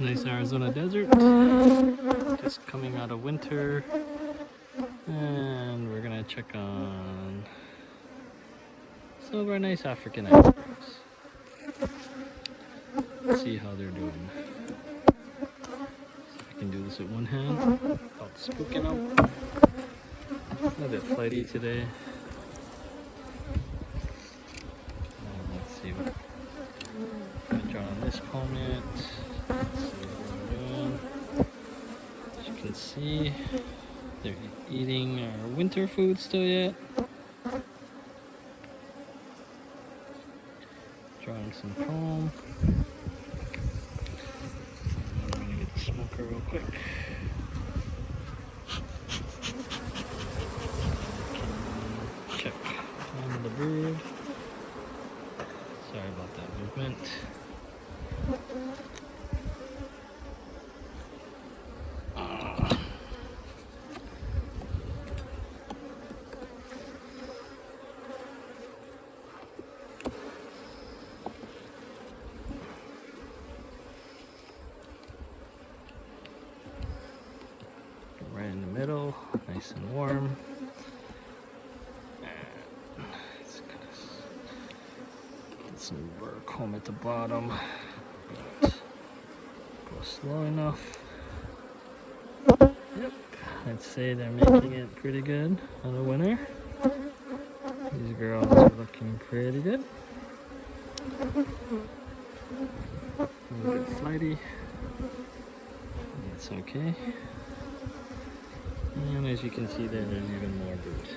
Nice Arizona desert, just coming out of winter, and we're gonna check on some of our nice Africanized birds. See how they're doing. See if I can do this with one hand without spooking them. A bit flighty today. Let's see what I'm gonna draw on this plummet. Let's see what we're doing. As you can see, they're eating our winter food still yet. Drawing some comb. I'm gonna get the smoker real quick. Check on the bird. Sorry about that movement. Right in the middle, nice and warm. Let's get some burr comb at the bottom. But go slow enough. Yep, I'd say they're making it pretty good on the winter. These girls are looking pretty good. A little bit flighty. That's okay. And as you can see there's even more birds.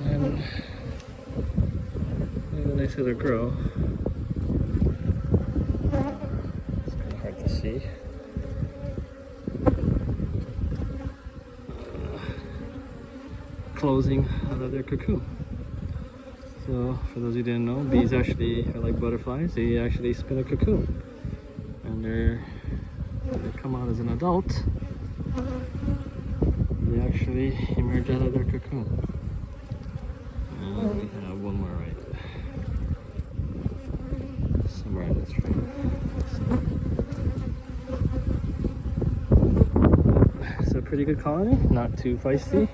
And there's a nice little girl. It's kind of hard to see. Closing out of their cocoon. So for those who didn't know, bees actually are like butterflies. They actually spin a cocoon. And when they come out as an adult, they actually emerge out of their cocoon. And we have one more right somewhere in this room. So, it's a pretty good colony, not too feisty.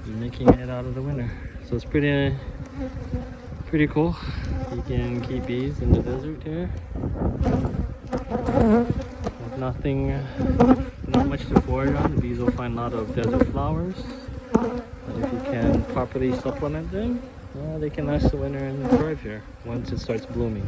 Making it out of the winter, so it's pretty cool. You can keep bees in the desert here. Not much to forage on. The bees will find a lot of desert flowers, but if you can properly supplement them, they can last the winter and thrive here once it starts blooming.